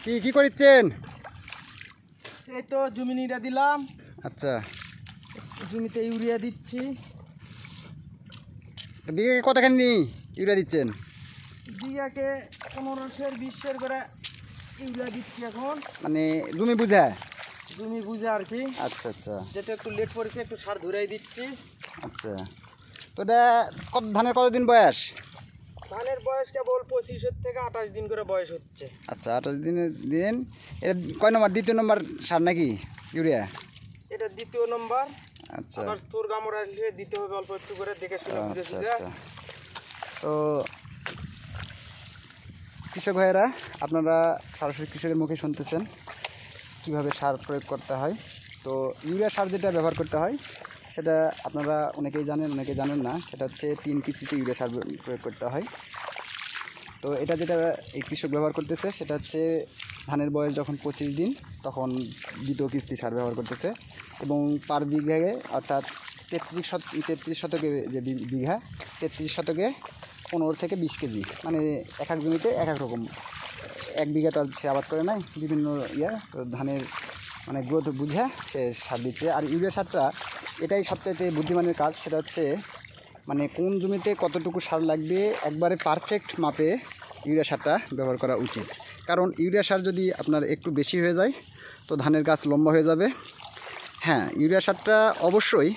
কি কি করছেন? এই তো জমি নিড়া দিলাম। আচ্ছা, জমিতে ইউরিয়া দিচ্ছি। বিঘে কতখানি ইউরিয়া দিচ্ছেন? বিঘাকে 15 20 করে ইউরিয়া দিচ্ছি এখন। মানে জমি বুঝা? জমি বুঝে আর কি। আচ্ছা আচ্ছা যেটা একটু লেট পড়েছে একটু সার ধরাই দিচ্ছি। আচ্ছা, তো এটা কত ধানের কতদিন বয়স? ধানের বয়স কেবল 25 থেকে 28 দিন করে বয়স হচ্ছে। আচ্ছা, 28 দিনের দিন। এটা কয় নম্বর, দ্বিতীয় নম্বর সার নাকি ইউরিয়া? এটা দ্বিতীয় নম্বর। আচ্ছা আবার স্তর গামর আসলে দিতে হবে অল্প একটু করে, দেখে শুনে বুঝে আচ্ছা শুনে। আচ্ছা। তো কৃষক ভাইয়েরা, আপনারা সরাসরি কৃষকের মুখে শুনতেছেন কিভাবে সার প্রয়োগ করতে হয়। তো ইউরিয়া সার যেটা ব্যবহার করতে হয় সেটা আপনারা অনেকেই জানেন, অনেকে জানেন না। সেটা হচ্ছে 3 কিস্তিতে ইউরিয়া সার প্রয়োগ করতে হয়। তো এটা যেটা এই কৃষক ব্যবহার করতেছে সেটা হচ্ছে ধানের বয়স যখন 25 দিন তখন দ্বিতীয় কিস্তি সার ব্যবহার করতেছে, এবং পার বিঘায় অর্থাৎ 33 শতকে যে বিঘা, 33 শতকে 15 থেকে 20 কেজি, মানে এক এক জমিতে এক এক রকম। এক বিঘা তো আর সে আবাদ করে নাই, বিভিন্ন তো ধানের মানে গ্রোথ বুঝে সে সার দিচ্ছে। আর ইউরিয়া সারটা এটাই সবচাইতে বুদ্ধিমানের কাজ, সেটা হচ্ছে মানে কোন জমিতে কতটুকু সার লাগবে একবারে পারফেক্ট মাপে ইউরিয়া সারটা ব্যবহার করা উচিত। কারণ ইউরিয়া সার যদি আপনার একটু বেশি হয়ে যায় তো ধানের গাছ লম্বা হয়ে যাবে। হ্যাঁ, ইউরিয়া সারটা অবশ্যই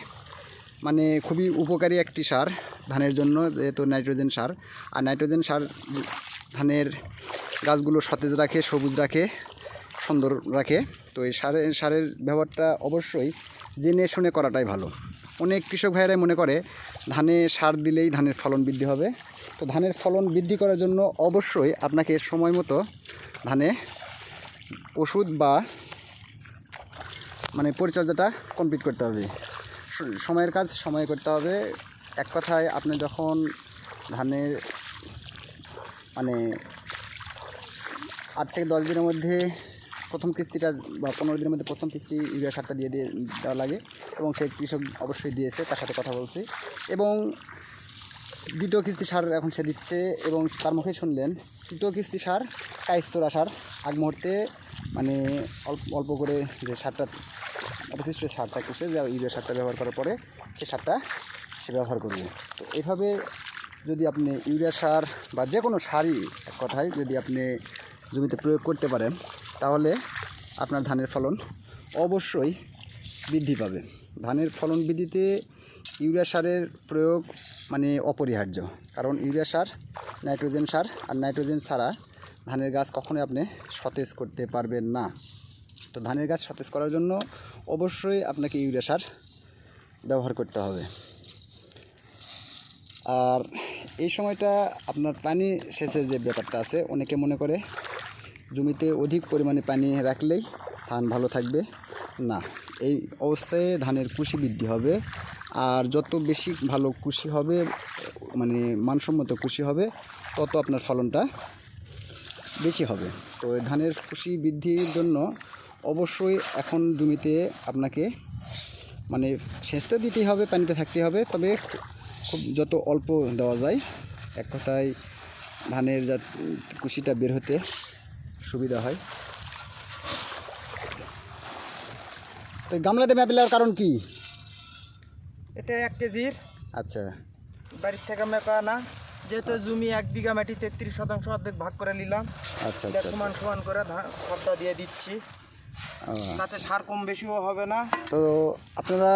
মানে খুবই উপকারী একটি সার ধানের জন্য, যেহেতু নাইট্রোজেন সার। আর নাইট্রোজেন সার ধানের গাছগুলো সতেজ রাখে, সবুজ রাখে, সুন্দর রাখে। তো এই সারের ব্যবহারটা অবশ্যই জেনে শুনে করাটাই ভালো। অনেক কৃষক ভাইয়েরাই মনে করে ধানে সার দিলেই ধানের ফলন বৃদ্ধি হবে। তো ধানের ফলন বৃদ্ধি করার জন্য অবশ্যই আপনাকে সময় মতো ধানে ওষুধ বা মানে পরিচর্যাটা কমপ্লিট করতে হবে। সময়ের কাজ সময়ে করতে হবে। এক কথায় আপনি যখন ধানের মানে 8 থেকে 10 দিনের মধ্যে প্রথম কিস্তিটা বা 15 দিনের মধ্যে প্রথম কিস্তি ইউরিয়া সারটা দিয়ে দেওয়া লাগে, এবং সেই কৃষক অবশ্যই দিয়েছে, তার সাথে কথা বলছি। এবং দ্বিতীয় কিস্তি সার এখন সে দিচ্ছে, এবং তার মুখে শুনলেন তৃতীয় কিস্তি সার কাইস্তর আসার আগ মুহূর্তে মানে অল্প করে যে সারটা অবশিষ্ট সার থাকতেছে, যা ইউরিয়া সারটা ব্যবহার করার পরে সেই সারটা সে ব্যবহার করবে। তো এইভাবে যদি আপনি ইউরিয়া সার বা যে কোনো সারই এক কথায় যদি আপনি জমিতে প্রয়োগ করতে পারেন তাহলে আপনার ধানের ফলন অবশ্যই বৃদ্ধি পাবে। ধানের ফলন বৃদ্ধিতে ইউরিয়া সারের প্রয়োগ মানে অপরিহার্য। কারণ ইউরিয়া সার নাইট্রোজেন সার, আর নাইট্রোজেন ছাড়া ধানের গাছ কখনোই আপনি সতেজ করতে পারবেন না। তো ধানের গাছ সতেজ করার জন্য অবশ্যই আপনাকে ইউরিয়া সার ব্যবহার করতে হবে। আর এই সময়টা আপনার পানি সেচের যে ব্যাপারটা আছে, অনেকে মনে করে জমিতে অধিক পরিমাণে পানি রাখলেই ধান ভালো থাকবে। না, এই অবস্থায় ধানের কুশি বৃদ্ধি হবে। আর যত বেশি ভালো কুশি হবে, মানে মানসম্মত কুশি হবে, তত আপনার ফলনটা বেশি হবে। তো ধানের কুশি বৃদ্ধির জন্য অবশ্যই এখন জমিতে আপনাকে মানে সেচতে দিতেই হবে, পানিতে থাকতে হবে, তবে খুব যত অল্প দেওয়া যায়। এক কথায় ধানের যা কুশিটা বের হতে সুবিধা হয়। তো গামলাতে মেপে নেওয়ার কারণ কি? এটা 1 কেজির। আচ্ছা বাড়ির থেকে মেপা না, যেহেতু জমি 1 বিঘা মাটি 33% অর্ধেক ভাগ করে নিলাম। আচ্ছা এটা আচ্ছা সমান সমান করে খড়টা দিয়ে দিচ্ছি, তাতে সার কম বেশিও হবে না। তো আপনারা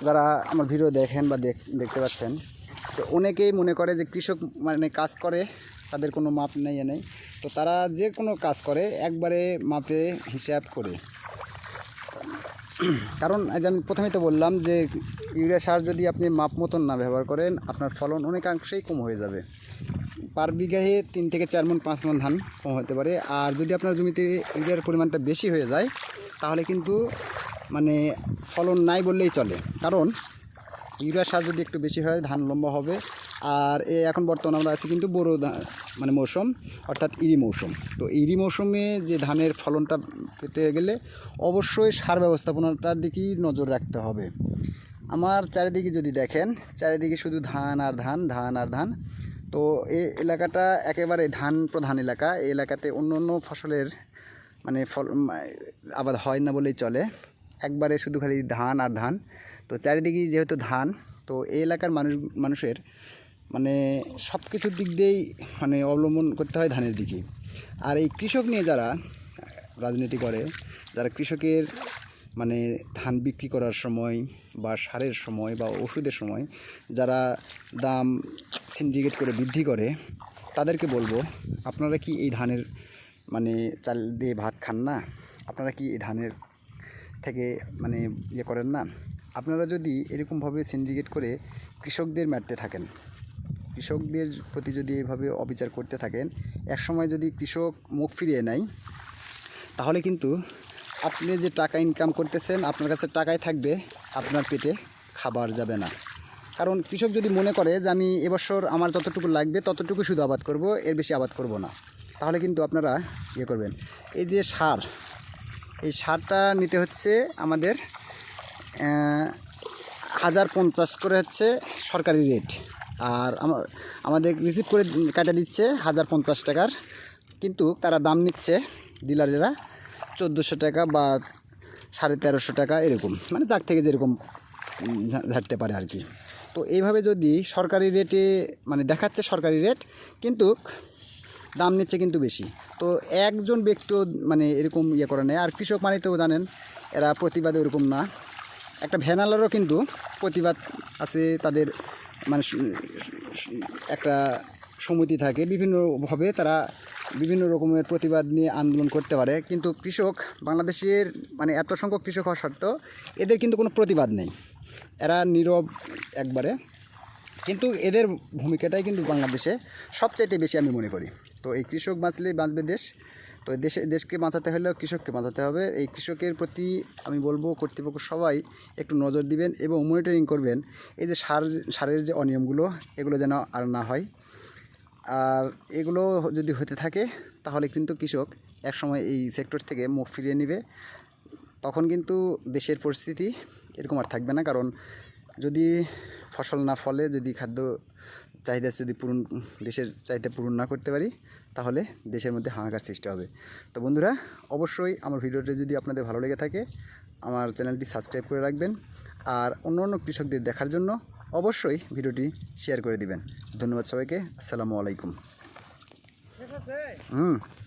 যারা আমার ভিডিও দেখেন বা দেখতে পাচ্ছেন, তো অনেকেই মনে করে যে কৃষক মানে কাজ করে তাদের কোনো মাপ নেই নেই। তো তারা যে কোনো কাজ করে একবারে মাপে হিসাব করে। কারণ আমি প্রথমেই তো বললাম যে ইউরিয়া সার যদি আপনি মাপ মতন না ব্যবহার করেন আপনার ফলন অনেকাংশেই কম হয়ে যাবে। পার বিঘায় 3 থেকে 4 মণ 5 মণ ধান কম হতে পারে। আর যদি আপনার জমিতে ইউরিয়ার পরিমাণটা বেশি হয়ে যায় তাহলে কিন্তু মানে ফলন নাই বললেই চলে। কারণ ইউরিয়া সার যদি একটু বেশি হয় ধান লম্বা হবে। আর এখন বর্তমানে আমরা আছি কিন্তু বড় মানে মৌসুম, অর্থাৎ ইরি মৌসুম। তো ইরি মৌসুমে যে ধানের ফলনটা পেতে গেলে অবশ্যই সার ব্যবস্থাপনাটার দিকেই নজর রাখতে হবে। আমার চারিদিকে যদি দেখেন, চারিদিকে শুধু ধান আর ধান, ধান আর ধান। তো এই এলাকাটা একেবারে ধান প্রধান এলাকা। এই এলাকাতে অন্য অন্য ফসলের মানে আবাদ হয় না বলেই চলে, একবারে শুধু খালি ধান আর ধান। তো চারিদিকেই যেহেতু ধান, তো এই এলাকার মানুষের মানে সব কিছুর দিক দিয়েই মানে অবলম্বন করতে হয় ধানের দিকেই। আর এই কৃষক নিয়ে যারা রাজনীতি করে, যারা কৃষকের মানে ধান বিক্রি করার সময় বা সারের সময় বা ওষুধের সময় যারা দাম সিন্ডিকেট করে বৃদ্ধি করে, তাদেরকে বলবো, আপনারা কি এই ধানের মানে চাল দিয়ে ভাত খান না? আপনারা কি এই ধানের থেকে মানে ইয়ে করেন না? আপনারা যদি এরকমভাবে সিন্ডিকেট করে কৃষকদের মারতে থাকেন, কৃষকদের প্রতি যদি এভাবে অবিচার করতে থাকেন, একসময় যদি কৃষক মুখ ফিরিয়ে নেয়, তাহলে কিন্তু আপনি যে টাকা ইনকাম করতেছেন আপনার কাছে টাকাই থাকবে, আপনার পেটে খাবার যাবে না। কারণ কৃষক যদি মনে করে যে আমি এবছর আমার যতটুকু লাগবে ততটুকু শুধু আবাদ করব, এর বেশি আবাদ করব না, তাহলে কিন্তু আপনারা ইয়ে করবেন। এই যে সার, এই সারটা নিতে হচ্ছে আমাদের 1050 করে হচ্ছে সরকারি রেট, আর আমাদের রিসিভ করে কাটা দিচ্ছে 1050 টাকার, কিন্তু তারা দাম নিচ্ছে ডিলারেরা 1400 টাকা বা 1350 টাকা এরকম, মানে যার থেকে যেরকম ঝাড়তে পারে আর কি। তো এইভাবে যদি সরকারি রেটে মানে দেখাচ্ছে সরকারি রেট, কিন্তু দাম নিচ্ছে কিন্তু বেশি, তো একজন ব্যক্তিও মানে এরকম ইয়ে করে নেয়। আর কৃষক মানে তো জানেন এরা প্রতিবাদে ওরকম না, একটা ভ্যানালারও কিন্তু প্রতিবাদ আছে তাদের, মানে একটা সমিতি থাকে, বিভিন্নভাবে তারা বিভিন্ন রকমের প্রতিবাদ নিয়ে আন্দোলন করতে পারে। কিন্তু কৃষক বাংলাদেশের মানে এত সংখ্যক কৃষক হওয়া সত্ত্বেও এদের কিন্তু কোনো প্রতিবাদ নেই, এরা নীরব একবারে। কিন্তু এদের ভূমিকাটাই কিন্তু বাংলাদেশে সবচাইতে বেশি আমি মনে করি। তো এই কৃষক বাঁচলেই বাঁচবে দেশ। তো দেশকে বাঁচাতে হলেও কৃষককে বাঁচাতে হবে। এই কৃষকের প্রতি আমি বলবো কর্তৃপক্ষ সবাই একটু নজর দিবেন এবং মনিটরিং করবেন, এই যে সারের যে অনিয়মগুলো এগুলো যেন আর না হয়। আর এগুলো যদি হতে থাকে তাহলে কিন্তু কৃষক একসময় এই সেক্টর থেকে মুখ ফিরিয়ে নেবে, তখন কিন্তু দেশের পরিস্থিতি এরকম আর থাকবে না। কারণ যদি ফসল না ফলে, যদি খাদ্য চাহিদা যদি দেশের চাহিদা পূরণ না করতে পারি, তাহলে দেশের মধ্যে হাহাকার সৃষ্টি হবে। তো বন্ধুরা, অবশ্যই আমার ভিডিওটি যদি আপনাদের ভালো লেগে থাকে আমার চ্যানেলটি সাবস্ক্রাইব করে রাখবেন, আর অন্য কৃষকদের দেখার জন্য অবশ্যই ভিডিওটি শেয়ার করে দিবেন। ধন্যবাদ সবাইকে। আসসালামু আলাইকুম। ঠিক আছে।